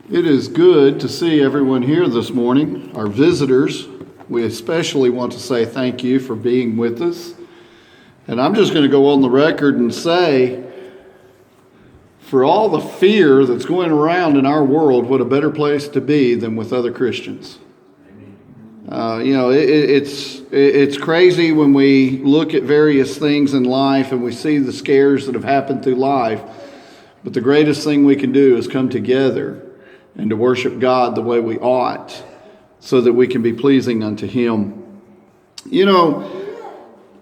It is good to see everyone here this morning. Our visitors, we especially want to say thank you for being with us. And I'm just going to go on the record and say, for all the fear that's going around in our world, what a better place to be than with other Christians. It's crazy when we look at various things in life and we see the scares that have happened through life. But the greatest thing we can do is come together and to worship God the way we ought so that we can be pleasing unto Him. You know,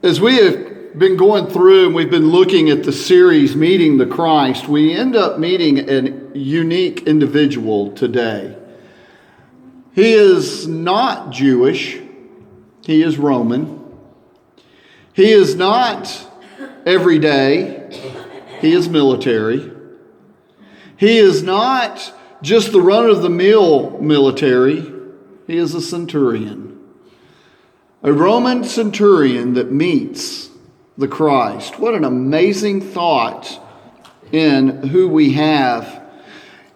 as we have been going through and we've been looking at the series Meeting the Christ, we end up meeting a unique individual today. He is not Jewish. He is Roman. He is not everyday. He is military. He is not just the run-of-the-mill military. He is a centurion. A Roman centurion that meets the Christ. What an amazing thought in who we have.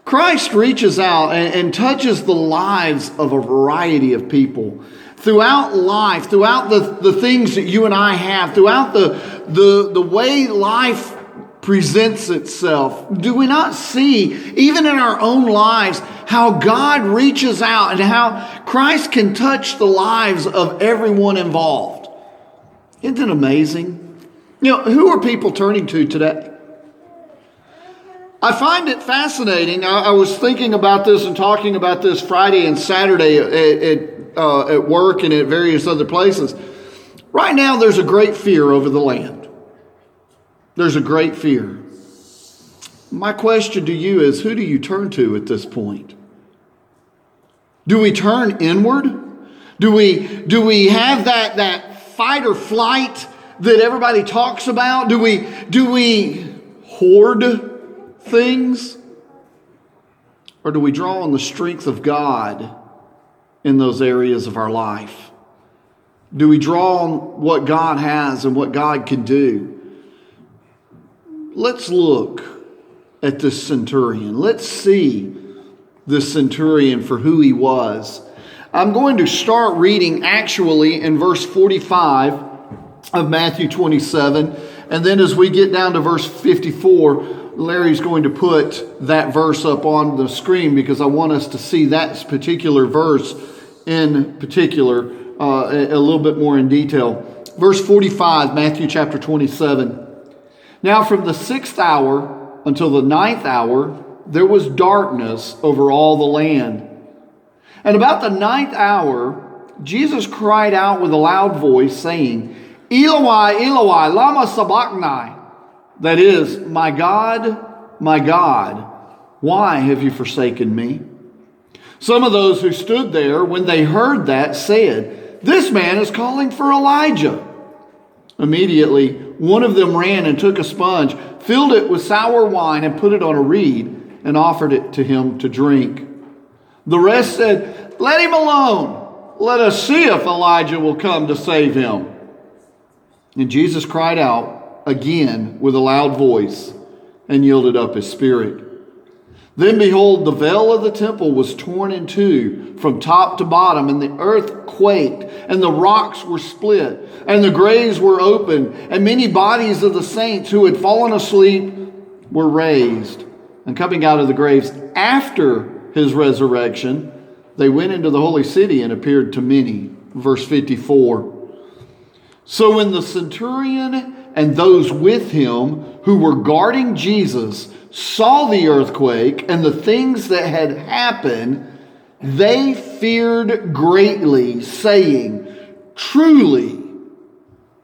Christ reaches out and touches the lives of a variety of people. Throughout life, throughout the things that you and I have, throughout the way life presents itself, do we not see, even in our own lives, how God reaches out and how Christ can touch the lives of everyone involved? Isn't it amazing? You know, who are people turning to today? I find it fascinating. I was thinking about this and talking about this Friday and Saturday at work and at various other places. Right now, there's a great fear over the land. There's a great fear. My question to you is, who do you turn to at this point? Do we turn inward? Do we have that fight or flight that everybody talks about? Do we hoard things? Or do we draw on the strength of God in those areas of our life? Do we draw on what God has and what God can do? Let's look at this centurion. Let's see this centurion for who he was. I'm going to start reading actually in verse 45 of Matthew 27. And then as we get down to verse 54, Larry's going to put that verse up on the screen because I want us to see that particular verse in particular a little bit more in detail. Verse 45, Matthew chapter 27. Now from the 6th hour until the 9th hour, there was darkness over all the land. And about the 9th hour, Jesus cried out with a loud voice, saying, Eloi, Eloi, lama sabachthani. That is, my God, why have you forsaken me? Some of those who stood there, when they heard that, said, This man is calling for Elijah. Immediately, one of them ran and took a sponge, filled it with sour wine, and put it on a reed, and offered it to him to drink. The rest said, Let him alone. Let us see if Elijah will come to save him. And Jesus cried out again with a loud voice, and yielded up his spirit. Then behold, the veil of the temple was torn in two from top to bottom, and the earth quaked, and the rocks were split, and the graves were opened, and many bodies of the saints who had fallen asleep were raised. And coming out of the graves after his resurrection, they went into the holy city and appeared to many. Verse 54. So when the centurion and those with him who were guarding Jesus saw the earthquake and the things that had happened, they feared greatly, saying, Truly,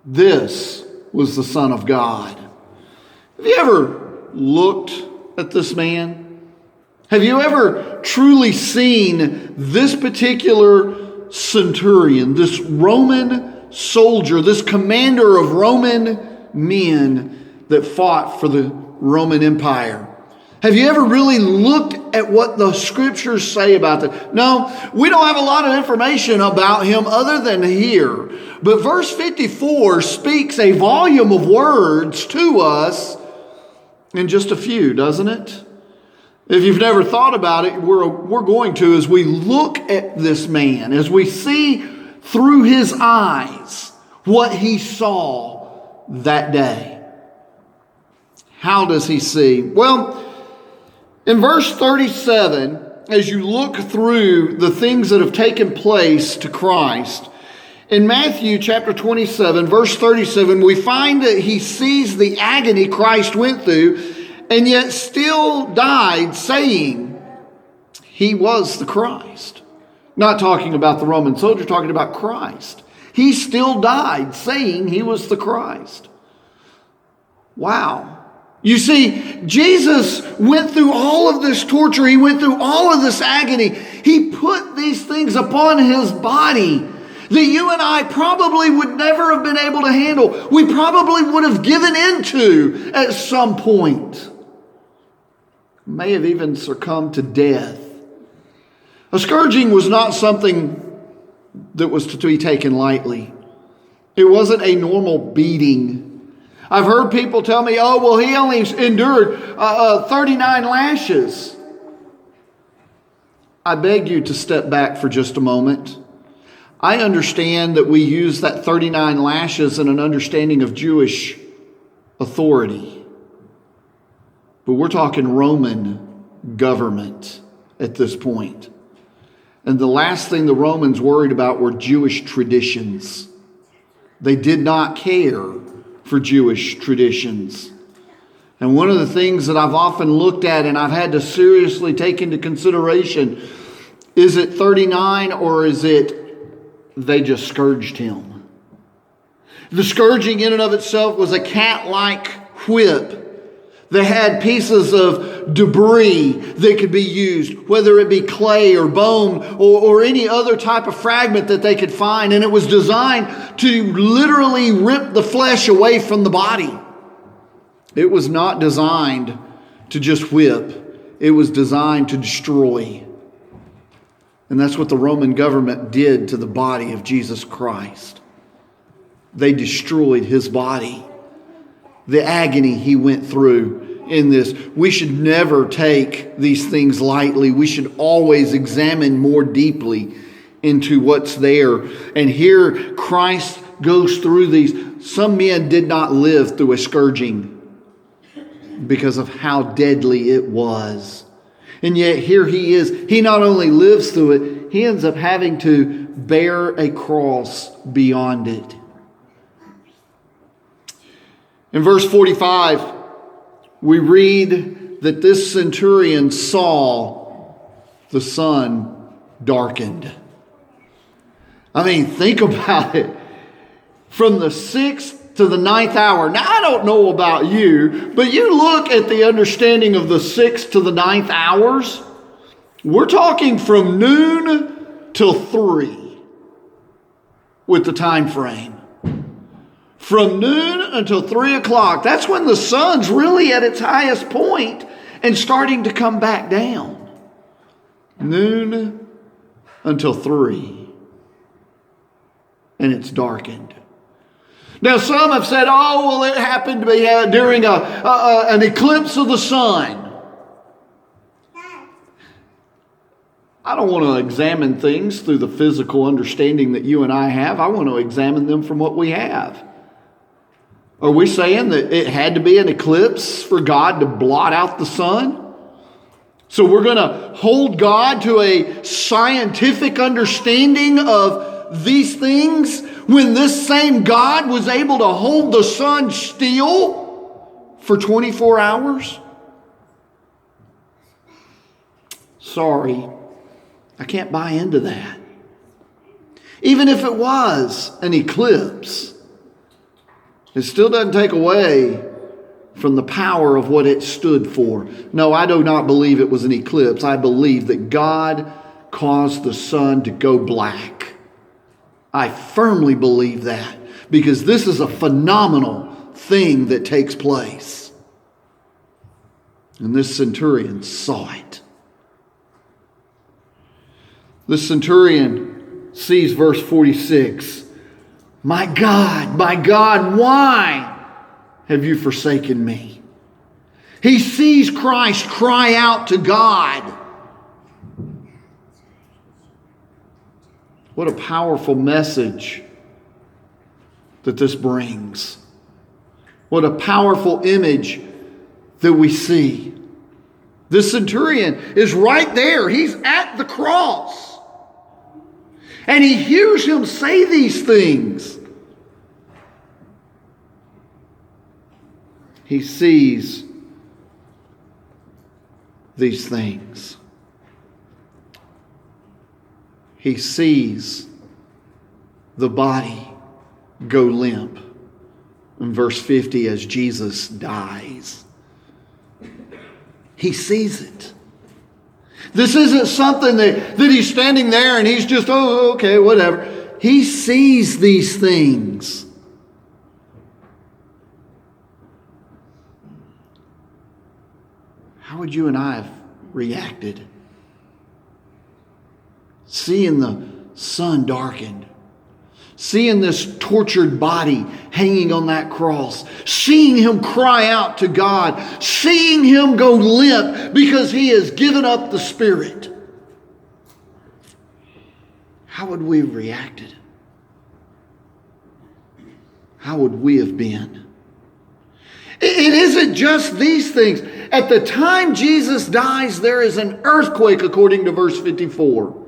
this was the Son of God. Have you ever looked at this man? Have you ever truly seen this particular centurion, this Roman soldier, this commander of Roman men that fought for the Roman Empire? Have you ever really looked at what the scriptures say about that? No, we don't have a lot of information about him other than here. But verse 54 speaks a volume of words to us in just a few, doesn't it? If you've never thought about it, we're going to, as we look at this man, as we see through his eyes what he saw that day. How does he see? Well, in verse 37, as you look through the things that have taken place to Christ, in Matthew chapter 27, verse 37, we find that he sees the agony Christ went through, and yet still died saying he was the Christ. Not talking about the Roman soldier, talking about Christ. He still died saying he was the Christ. Wow. You see, Jesus went through all of this torture. He went through all of this agony. He put these things upon his body that you and I probably would never have been able to handle. We probably would have given into at some point. May have even succumbed to death. A scourging was not something that was to be taken lightly. It wasn't a normal beating. I've heard people tell me, oh, well, he only endured 39 lashes. I beg you to step back for just a moment. I understand that we use that 39 lashes in an understanding of Jewish authority. But we're talking Roman government at this point. And the last thing the Romans worried about were Jewish traditions. They did not care for Jewish traditions. And one of the things that I've often looked at and I've had to seriously take into consideration, is it 39 or is it they just scourged him? The scourging in and of itself was a cat-like whip. They had pieces of debris that could be used, whether it be clay or bone or any other type of fragment that they could find. And it was designed to literally rip the flesh away from the body. It was not designed to just whip. It was designed to destroy. And that's what the Roman government did to the body of Jesus Christ. They destroyed his body. The agony he went through in this. We should never take these things lightly. We should always examine more deeply into what's there. And here Christ goes through these. Some men did not live through a scourging because of how deadly it was. And yet here he is. He not only lives through it, he ends up having to bear a cross beyond it. In verse 45, we read that this centurion saw the sun darkened. I mean, think about it. From the 6th to the 9th hour. Now, I don't know about you, but you look at the understanding of the 6th to the 9th hours. We're talking from noon till 3 with the time frame. From noon until 3 o'clock. That's when the sun's really at its highest point and starting to come back down. Noon until 3. And it's darkened. Now some have said, oh, well, it happened to be during an eclipse of the sun. I don't want to examine things through the physical understanding that you and I have. I want to examine them from what we have. Are we saying that it had to be an eclipse for God to blot out the sun? So we're going to hold God to a scientific understanding of these things when this same God was able to hold the sun still for 24 hours? Sorry, I can't buy into that. Even if it was an eclipse, it still doesn't take away from the power of what it stood for. No, I do not believe it was an eclipse. I believe that God caused the sun to go black. I firmly believe that because this is a phenomenal thing that takes place. And this centurion saw it. The centurion sees verse 46. My God, why have you forsaken me? He sees Christ cry out to God. What a powerful message that this brings. What a powerful image that we see. This centurion is right there. He's at the cross. And he hears him say these things. He sees these things. He sees the body go limp. In verse 50, as Jesus dies. He sees it. This isn't something that he's standing there and he's just, oh, okay, whatever. He sees these things. How would you and I have reacted? Seeing the sun darkened. Seeing this tortured body hanging on that cross. Seeing him cry out to God. Seeing him go limp because he has given up the spirit. How would we have reacted? How would we have been? It isn't just these things. At the time Jesus dies, there is an earthquake according to verse 54.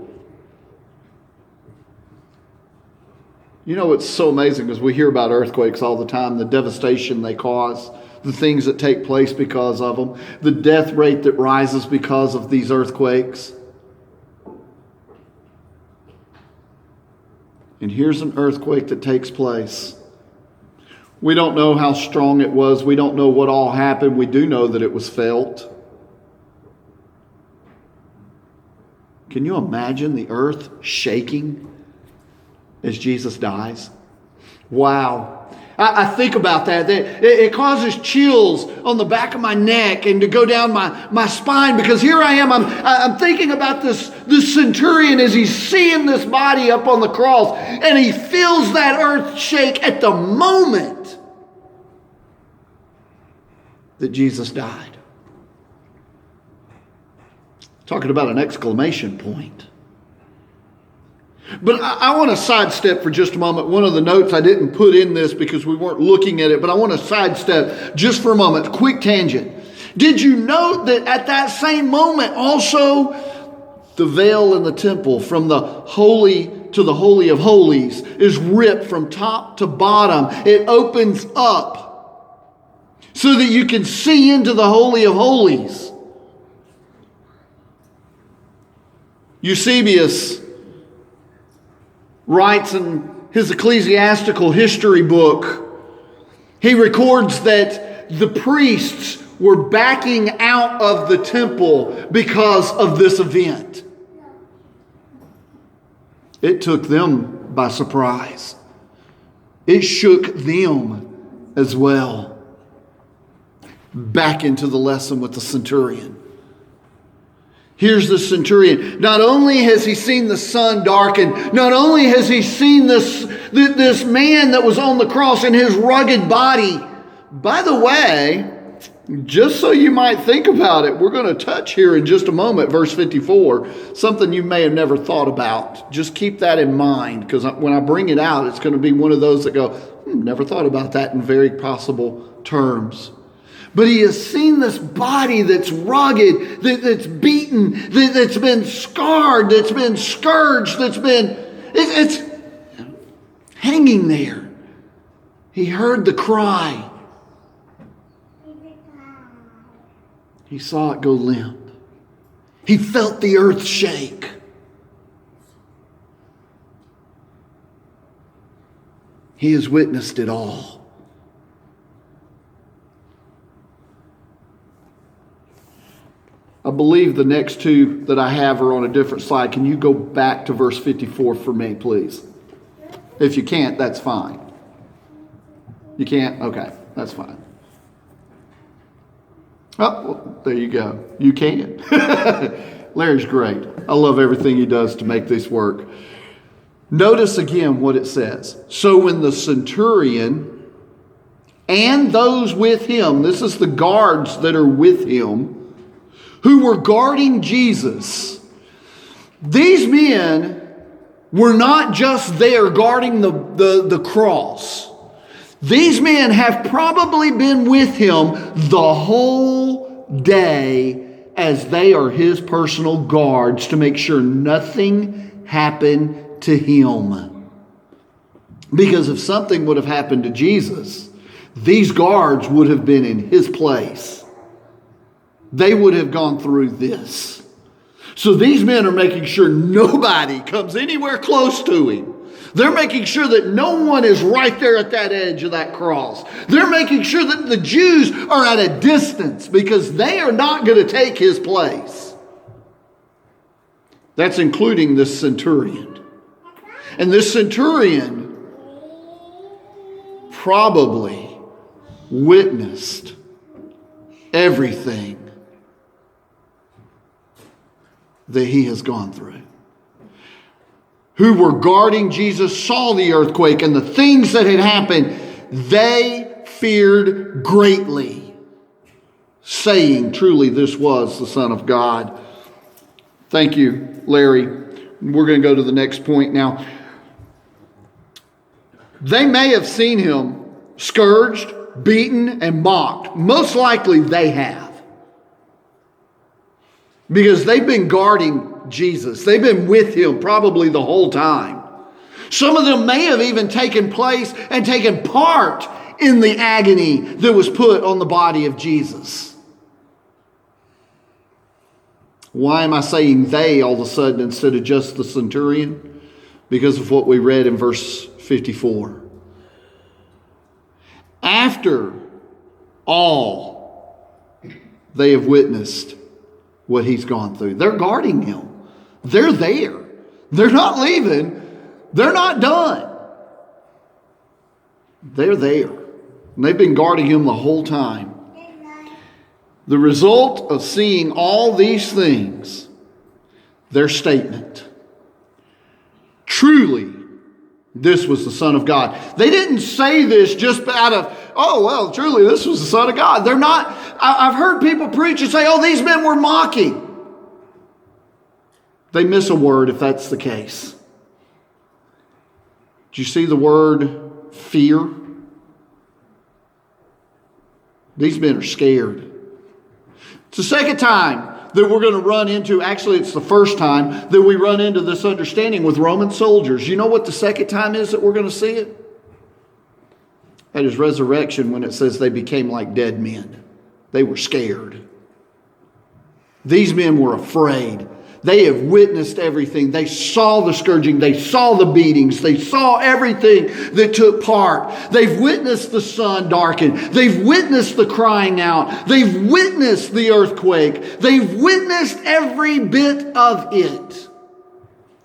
You know, it's so amazing because we hear about earthquakes all the time, the devastation they cause, the things that take place because of them, the death rate that rises because of these earthquakes. And here's an earthquake that takes place. We don't know how strong it was. We don't know what all happened. We do know that it was felt. Can you imagine the earth shaking as Jesus dies? Wow. I think about that. It causes chills on the back of my neck and to go down my spine, because here I am. I'm thinking about this centurion as he's seeing this body up on the cross, and he feels that earth shake at the moment that Jesus died. Talking about an exclamation point. But I want to sidestep for just a moment. One of the notes I didn't put in this because we weren't looking at it, but I want to sidestep just for a moment. Quick tangent. Did you note that at that same moment also the veil in the temple from the holy to the Holy of Holies is ripped from top to bottom? It opens up so that you can see into the Holy of Holies. Eusebius writes in his ecclesiastical history book, he records that the priests were backing out of the temple because of this event. It took them by surprise. It shook them as well. Back into the lesson with the centurion. Here's the centurion. Not only has he seen the sun darken, not only has he seen this man that was on the cross in his rugged body. By the way, just so you might think about it, we're going to touch here in just a moment, verse 54, something you may have never thought about. Just keep that in mind, because when I bring it out, it's going to be one of those that go, never thought about that in very possible terms. But he has seen this body that's rugged, that's beaten, that's been scarred, that's been scourged, it's hanging there. He heard the cry. He saw it go limp. He felt the earth shake. He has witnessed it all. I believe the next two that I have are on a different slide. Can you go back to verse 54 for me, please? If you can't, that's fine. You can't? Okay, that's fine. Oh, well, there you go. You can. Larry's great. I love everything he does to make this work. Notice again what it says. So when the centurion and those with him, this is the guards that are with him, who were guarding Jesus. These men were not just there guarding the cross. These men have probably been with him the whole day as they are his personal guards to make sure nothing happened to him. Because if something would have happened to Jesus, these guards would have been in his place. They would have gone through this. So these men are making sure nobody comes anywhere close to him. They're making sure that no one is right there at that edge of that cross. They're making sure that the Jews are at a distance because they are not going to take his place. That's including this centurion. And this centurion probably witnessed everything that he has gone through. Who were guarding Jesus saw the earthquake and the things that had happened. They feared greatly, saying, truly this was the Son of God. Thank you, Larry. We're going to go to the next point now. They may have seen him scourged, beaten, and mocked. Most likely they have. Because they've been guarding Jesus. They've been with him probably the whole time. Some of them may have even taken place and taken part in the agony that was put on the body of Jesus. Why am I saying they all of a sudden instead of just the centurion? Because of what we read in verse 54. After all they have witnessed what he's gone through. They're guarding him. They're there. They're not leaving. They're not done. They're there. And they've been guarding him the whole time. The result of seeing all these things, their statement. Truly, this was the Son of God. They didn't say this just out of, oh, well, truly, this was the Son of God. They're not, I've heard people preach and say, oh, these men were mocking. They miss a word if that's the case. Do you see the word fear? These men are scared. It's the second time that we're going to run into, actually it's the first time that we run into this understanding with Roman soldiers. You know what the second time is that we're going to see it? At his resurrection when it says they became like dead men. They were scared. These men were afraid. They have witnessed everything. They saw the scourging. They saw the beatings. They saw everything that took part. They've witnessed the sun darken. They've witnessed the crying out. They've witnessed the earthquake. They've witnessed every bit of it.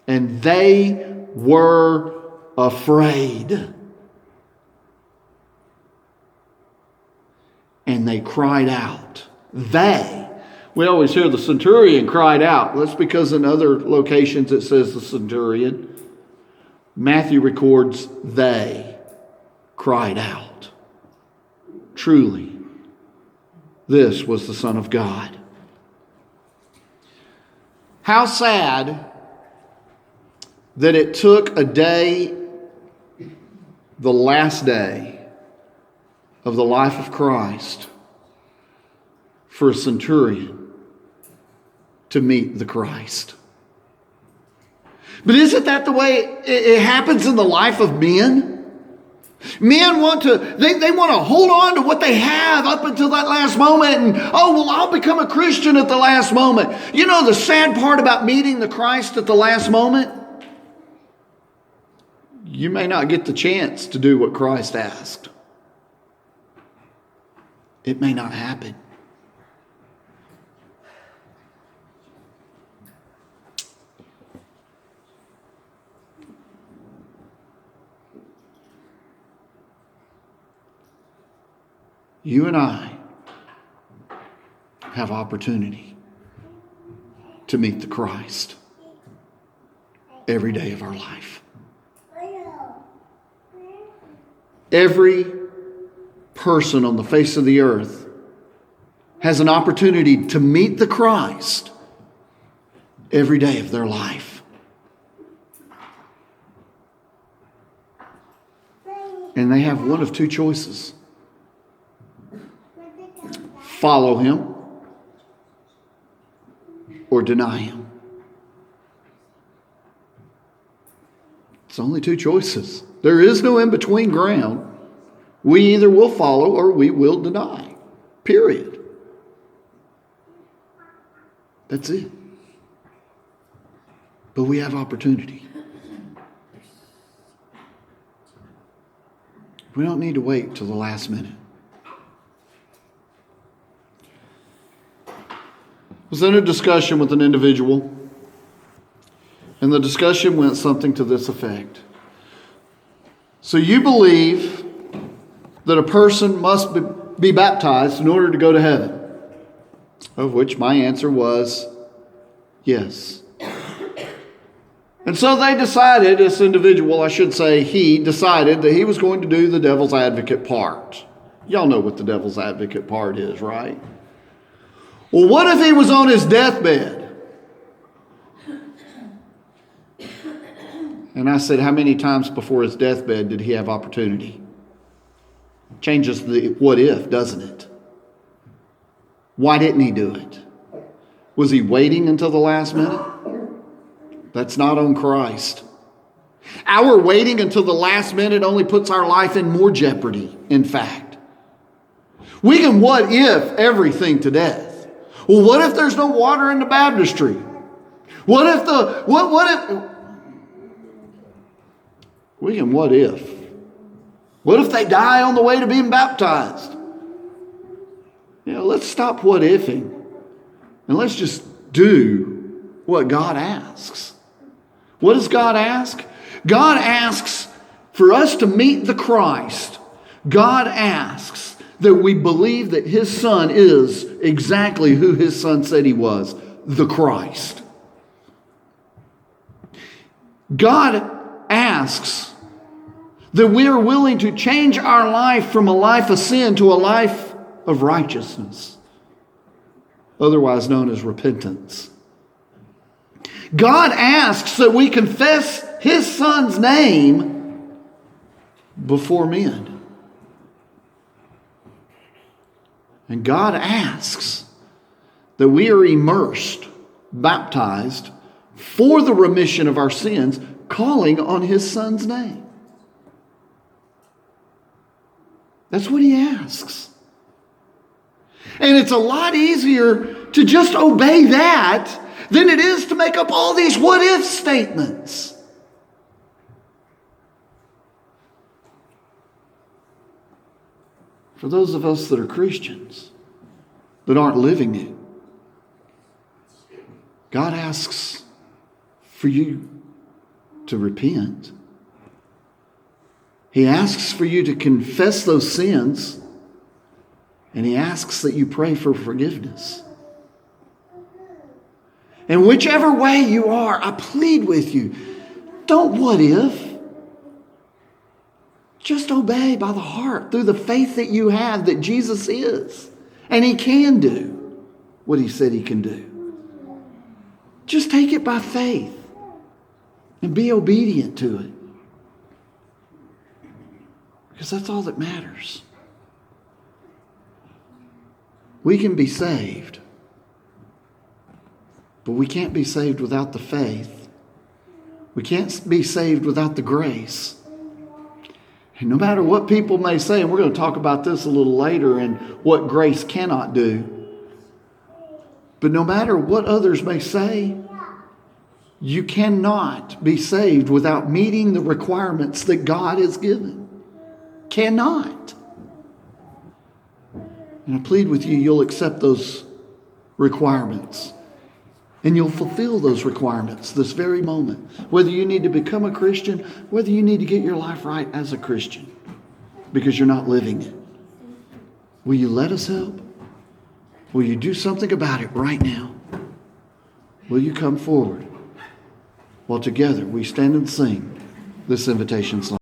And they were afraid. And they cried out. We always hear the centurion cried out. That's because in other locations it says the centurion. Matthew records they cried out. Truly, this was the Son of God. How sad that it took a day, the last day of the life of Christ, for a centurion to meet the Christ. But isn't that the way it happens in the life of men? Men want to, they want to hold on to what they have up until that last moment. And, oh, well, I'll become a Christian at the last moment. You know the sad part about meeting the Christ at the last moment? You may not get the chance to do what Christ asked. It may not happen. You and I have opportunity to meet the Christ every day of our life. Every person on the face of the earth has an opportunity to meet the Christ every day of their life. And they have one of two choices. Follow him or deny him. It's only two choices. There is no in-between ground. We either will follow or we will deny. Period. That's it. But we have opportunity. We don't need to wait till the last minute. I was in a discussion with an individual, and the discussion went something to this effect. So you believe that a person must be baptized in order to go to heaven? Of which my answer was yes. And so they decided, this individual, I should say he decided that he was going to do the devil's advocate part. Y'all know what the devil's advocate part is, right? Well, what if he was on his deathbed? And I said, how many times before his deathbed did he have opportunity? Changes the what if, doesn't it? Why didn't he do it? Was he waiting until the last minute? That's not on Christ. Our waiting until the last minute only puts our life in more jeopardy, in fact. We can what if everything to death. Well, what if there's no water in the baptistry? What if we can what if? What if they die on the way to being baptized? Let's stop what ifing and let's just do what God asks. What does God ask? God asks for us to meet the Christ. God asks that we believe that his Son is exactly who his Son said he was, the Christ. God asks that we are willing to change our life from a life of sin to a life of righteousness, otherwise known as repentance. God asks that we confess his Son's name before men. And God asks that we are immersed, baptized for the remission of our sins, calling on his Son's name. That's what he asks. And it's a lot easier to just obey that than it is to make up all these what-if statements. For those of us that are Christians, that aren't living it, God asks for you to repent. He asks for you to confess those sins, and he asks that you pray for forgiveness. And whichever way you are, I plead with you, don't what if. Just obey by the heart through the faith that you have that Jesus is. And he can do what he said he can do. Just take it by faith and be obedient to it. Because that's all that matters. We can be saved, but we can't be saved without the faith. We can't be saved without the grace. And no matter what people may say, and we're going to talk about this a little later and what grace cannot do, but no matter what others may say, you cannot be saved without meeting the requirements that God has given. Cannot. And I plead with you, you'll accept those requirements. And you'll fulfill those requirements this very moment. Whether you need to become a Christian, whether you need to get your life right as a Christian, because you're not living it. Will you let us help? Will you do something about it right now? Will you come forward while together we stand and sing this invitation song?